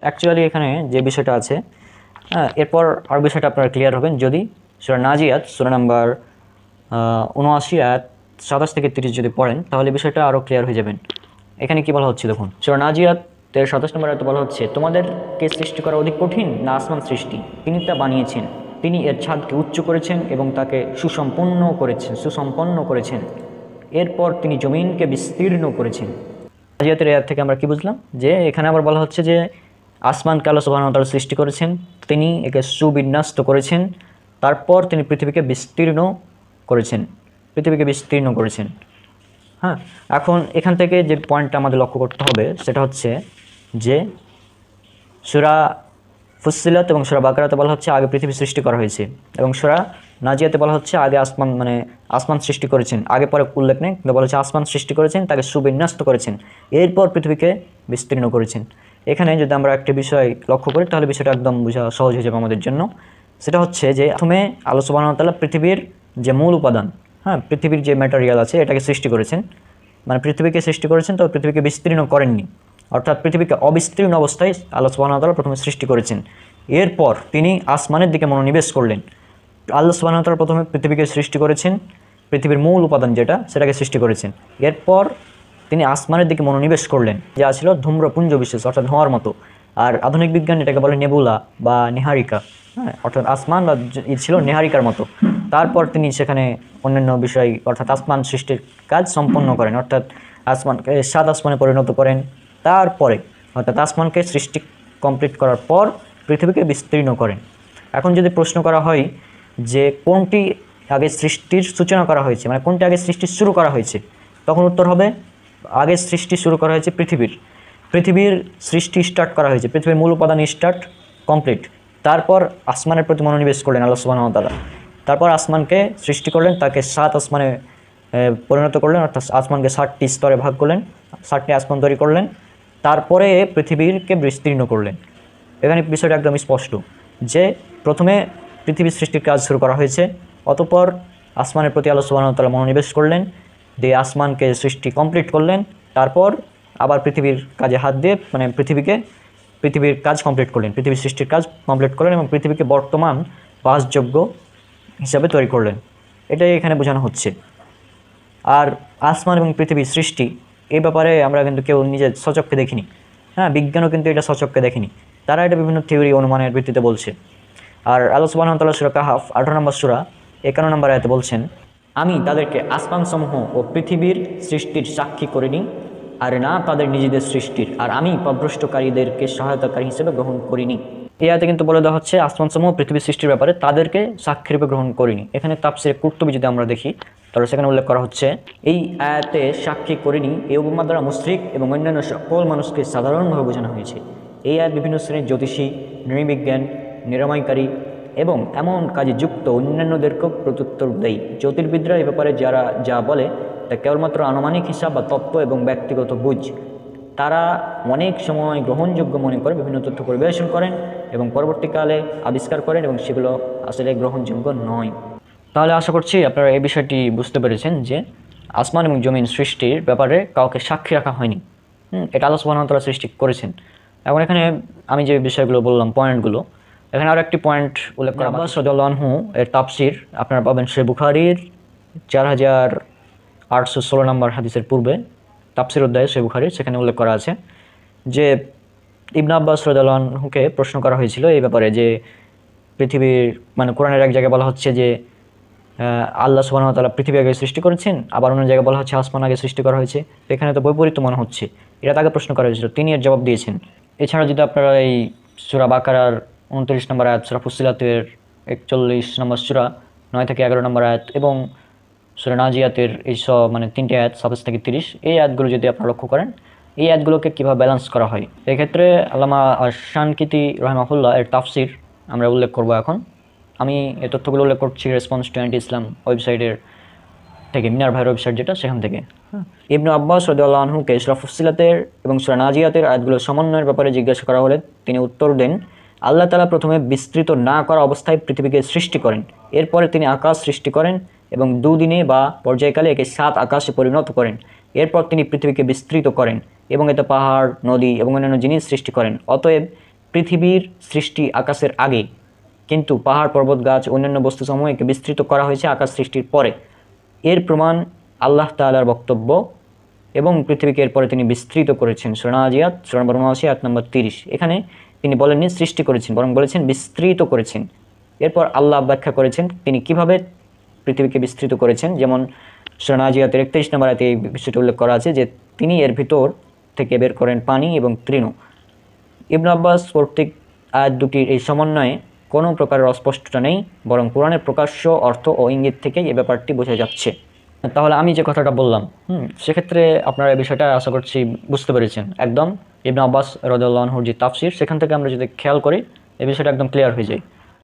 Actually এখানে যে বিষয়টা আছে, হ্যাঁ, এরপর আর বিষয়টা আপনারা ক্লিয়ার হবেন যদি সূরা নাজিয়াত সূরা নাম্বার ৭৯ আয়াত ২৭ থেকে ৩০ যদি পড়েন, তাহলে বিষয়টা আরও ক্লিয়ার হয়ে যাবেন। এখানে কি বলা হচ্ছে দেখুন, সূরা নাজিয়াতের ২৭ নম্বর আয়াতে বলা হচ্ছে, তোমাদেরকে সৃষ্টি করা অধিক কঠিন না আসমান সৃষ্টি? তিনি তা বানিয়েছেন, তিনি এর ছাদকে উচ্চ করেছেন এবং তাকে সুসম্পন্ন করেছেন। এরপর তিনি জমিনকে বিস্তীর্ণ করেছেন। নাজিয়াতের আয়াত থেকে আমরা কি বুঝলাম, যে এখানে আবার বলা হচ্ছে যে আসমানকে আল্লাহ সুবহানাহু ওয়া তাআলা সৃষ্টি করেছেন, তিনি একে সুবিন্যস্ত করেছেন, তারপর তিনি পৃথিবীকে বিস্তীর্ণ করেছেন। হ্যাঁ, এখন এখান থেকে যে পয়েন্টটা আমাদের লক্ষ্য করতে হবে সেটা হচ্ছে যে সূরা ফুসসিলাত এবং সূরা বাকারাতে বলা হচ্ছে আগে পৃথিবী সৃষ্টি করা হয়েছে, এবং সূরা নাজিয়াতে বলা হচ্ছে আগে আসমান সৃষ্টি করেছেন, আগে পরে উল্লেখ নেই, কিন্তু বলা হচ্ছে আসমান সৃষ্টি করেছেন, তাকে সুবিন্যস্ত করেছেন, এরপর পৃথিবীকে বিস্তীর্ণ করেছেন। এখানে যদি আমরা একটা বিষয় লক্ষ্য করি তাহলে বিষয়টা একদম বোঝা সহজ হয়ে যাবে আমাদের জন্য। সেটা হচ্ছে যে প্রথমে আল্লাহ সুবহানাহু ওয়া তাআলা পৃথিবীর যে মূল উপাদান, হ্যাঁ, পৃথিবীর যে ম্যাটেরিয়াল আছে এটাকে সৃষ্টি করেছেন, মানে পৃথিবীকে সৃষ্টি করেছেন, তবে পৃথিবীকে বিস্তীর্ণ করেননি, অর্থাৎ পৃথিবীকে অবিস্তীর্ণ অবস্থায় আল্লাহ সুবহানাহু ওয়া তাআলা প্রথমে সৃষ্টি করেছেন। এরপর তিনি আসমানের দিকে মনোনিবেশ করলেন। আল্লাহ সুবহানাহু ওয়া তাআলা প্রথমে পৃথিবীকে সৃষ্টি করেছেন, পৃথিবীর মূল উপাদান যেটা সেটাকে সৃষ্টি করেছেন, এরপর তিনি আসমানের দিকে মনোনিবেশ করলেন, যা ছিল ধূম্রপুঞ্জ বিশেষ, অর্থাৎ ধোঁয়ার মতো। আর আধুনিক বিজ্ঞান এটাকে বলে নেবুলা বা নেহারিকা, হ্যাঁ, অর্থাৎ আসমান বা ছিল নেহারিকার মতো। তারপর তিনি সেখানে অন্যান্য বিষয় অর্থাৎ আসমান সৃষ্টির কাজ সম্পন্ন করেন, অর্থাৎ আসমানকে ৭ আসমানে পরিণত করেন। তারপরে অর্থাৎ আসমানকে সৃষ্টি কমপ্লিট করার পর পৃথিবীকে বিস্তীর্ণ করেন। এখন যদি প্রশ্ন করা হয় যে কোনটি আগে সৃষ্টির সূচনা করা হয়েছে, মানে কোনটি আগে সৃষ্টি শুরু করা হয়েছে, তখন উত্তর হবে আগে সৃষ্টি শুরু করা হয়েছে পৃথিবীর সৃষ্টি স্টার্ট করা হয়েছে, পৃথিবীর মূল উপাদান স্টার্ট কমপ্লিট। তারপর আসমানের প্রতি মনোনিবেশ করলেন আল্লাহ সুবহানাহু ওয়া তাআলা, তারপর আসমানকে সৃষ্টি করলেন, তাকে ৭ আসমানে পরিণত করলেন, অর্থাৎ আসমানকে ৭টি স্তরে ভাগ করলেন, ৭টি আসমান তৈরি করলেন, তারপরে পৃথিবীকে বিস্তীর্ণ করলেন। এখানে বিষয়টা একদম স্পষ্ট যে প্রথমে পৃথিবীর সৃষ্টির কাজ শুরু করা হয়েছে, অতঃপর আসমানের প্রতি আল্লাহ সুবহানাহু ওয়া তাআলা মনোনিবেশ করলেন, দিয়ে আসমানকে সৃষ্টি কমপ্লিট করলেন, তারপর আবার পৃথিবীর কাজে হাত দিয়ে মানে পৃথিবীর কাজ কমপ্লিট করলেন, পৃথিবীর সৃষ্টির কাজ কমপ্লিট করলেন এবং পৃথিবীকে বর্তমান বাসযোগ্য হিসাবে তৈরি করলেন। এটাই এখানে বোঝানো হচ্ছে। আর আসমান এবং পৃথিবীর সৃষ্টি এই ব্যাপারে আমরা কিন্তু কেউ নিজের সচক্ষে দেখিনি, হ্যাঁ, বিজ্ঞানও কিন্তু এটা সচক্ষে দেখেনি, তারা এটা বিভিন্ন থিওরি অনুমানের ভিত্তিতে বলছে। আর আল্লাহ সুবহানাহু ওয়া তাআলা সূরা কাহাফ ১৮ নম্বর সূরা ৫১ নম্বর আয়াতে বলছেন, আমি তাদেরকে আসমানসমূহ ও পৃথিবীর সৃষ্টির সাক্ষী করিনি, আর না তাদের নিজেদের সৃষ্টির, আর আমি পথভ্রষ্টকারীদেরকে সহায়তাকারী হিসেবে গ্রহণ করিনি। এই আয়াতে কিন্তু বলে দেওয়া হচ্ছে আসমানসমূহ পৃথিবীর সৃষ্টির ব্যাপারে তাদেরকে সাক্ষী রূপে গ্রহণ করিনি। এখানে তাফসিরে কুরতুবী যদি আমরা দেখি তাহলে সেখানে উল্লেখ করা হচ্ছে, এই আয়াতে সাক্ষী করিনি এই উপমা দ্বারা মুশরিক এবং অন্যান্য সকল মানুষকে সাধারণভাবে বোঝানো হয়েছে। এই আয়াত বিভিন্ন শ্রেণীর জ্যোতিষী, নৃবিজ্ঞান, নিরাময়কারী এবং এমন কাজে যুক্ত অন্যান্যদেরকেও প্রত্যুত্তর দেয়। জ্যোতির্বিদরা এ ব্যাপারে যারা যা বলে তা কেবলমাত্র আনুমানিক হিসাব বা তত্ত্ব এবং ব্যক্তিগত বুঝ। তারা অনেক সময় গ্রহণযোগ্য মনে করে বিভিন্ন তথ্য পরিবেশন করেন এবং পরবর্তীকালে আবিষ্কার করেন এবং সেগুলো আসলে গ্রহণযোগ্য নয়। তাহলে আশা করছি আপনারা এই বিষয়টি বুঝতে পেরেছেন যে আসমান এবং জমিন সৃষ্টির ব্যাপারে কাউকে সাক্ষী রাখা হয়নি, এটা আল্লাহ সুবহানাহু ওয়া তাআলা সৃষ্টি করেছেন। এখন এখানে আমি যে বিষয়গুলো বললাম পয়েন্টগুলো, এখানে আরও একটি পয়েন্ট উল্লেখ করা, আব্বাস রাদিয়াল্লাহু আনহু এর তাফসির আপনারা পাবেন সহিহ বুখারীর ৪৮১৬ নম্বর হাদিসের পূর্বে তাফসির অধ্যায়ে সহিহ বুখারীর, সেখানে উল্লেখ করা আছে যে ইবনে আব্বাস রাদিয়াল্লাহু আনহুকে প্রশ্ন করা হয়েছিল এই ব্যাপারে যে পৃথিবীর মানে কোরআনের এক জায়গায় বলা হচ্ছে যে আল্লাহ সুবহানাহু ওয়া তাআলা পৃথিবী আগে সৃষ্টি করেছেন, আবার অন্য জায়গায় বলা হচ্ছে আসমান আগে সৃষ্টি করা হয়েছে, এখানে তো বৈপরীত্য মনে হচ্ছে। এটা তাকে প্রশ্ন করা হয়েছিল, তিনি এর জবাব দিয়েছেন। এছাড়া যদি আপনারা এই সূরা বাকারার ২৯ নম্বর আয়াত, সূরা ফুসসিলাতের ৪১ নম্বর সূরা ৯ থেকে ১১ নম্বর আয়াত এবং সূরা নাজিয়াতের এই মানে ৩টে আয়াত ২৭ থেকে ৩০, এই আয়াতগুলো যদি আপনারা লক্ষ্য করেন, এই আয়াতগুলোকে কীভাবে ব্যালেন্স করা হয়, এক্ষেত্রে আল্লামা শানকিতি রাহিমাহুল্লাহ এর তাফসির আমরা উল্লেখ করব। এখন আমি এই তথ্যগুলো উল্লেখ করছি রেসপন্স টু অ্যান্টি ইসলাম ওয়েবসাইটের থেকে, মিনার ভাইয়ের ওয়েবসাইট যেটা, সেখান থেকে। ইবনে আব্বাস রাদিয়াল্লাহু আনহুকে সূরা ফুসসিলাতের এবং সূরা নাজিয়াতের আয়াতগুলোর সমন্বয়ের ব্যাপারে জিজ্ঞাসা করা হলে তিনি উত্তর দেন, আল্লাহ তাআলা প্রথমে বিস্তৃত না করা অবস্থায় পৃথিবীকে সৃষ্টি করেন, এরপরে তিনি আকাশ সৃষ্টি করেন এবং দুদিনে বা পর্যায়কালে একে ৭ আকাশে পরিণত করেন, এরপর তিনি পৃথিবীকে বিস্তৃত করেন এবং এতে পাহাড়, নদী এবং অন্যান্য জিনিস সৃষ্টি করেন। অতএব পৃথিবীর সৃষ্টি আকাশের আগে, কিন্তু পাহাড় পর্বত গাছ অন্যান্য বস্তুসমূহকে বিস্তৃত করা হয়েছে আকাশ সৃষ্টির পরে। এর প্রমাণ আল্লাহ তাআলার বক্তব্য, এবং পৃথিবীকে এরপরে তিনি বিস্তৃত করেছেন। সূরা নাজিয়াত সূরা নম্বর 79 আয়াত নম্বর 30। এখানে তিনি বলেননি সৃষ্টি করেছেন, বরং বলেছেন বিস্তৃত করেছেন। এরপর আল্লাহ ব্যাখ্যা করেছেন তিনি কিভাবে পৃথিবীকে বিস্তৃত করেছেন। যেমন সূরা নাজিয়াতের 31 নম্বর আয়াতে এই বিষয়টি উল্লেখ করা আছে যে তিনি এর ভিতর থেকে বের করেন পানি এবং তৃণ। ইবনে আব্বাস কর্তৃক আয়াত দুটির এই সমন্বয়ে কোনো প্রকারের অস্পষ্টতা নেই, বরং কোরআনের প্রকাশ্য অর্থ ও ইঙ্গিত থেকে এই ব্যাপারটি বোঝা যাচ্ছে। তাহলে আমি যে কথাটা বললাম, সেক্ষেত্রে আপনারা এই বিষয়টা আশা করছি বুঝতে পেরেছেন। একদম ইবনে আব্বাস রাদিয়াল্লাহু আনহুর যে তাফসির, সেখান থেকে আমরা যদি খেয়াল করি এই বিষয়টা একদম ক্লিয়ার হয়ে যায়।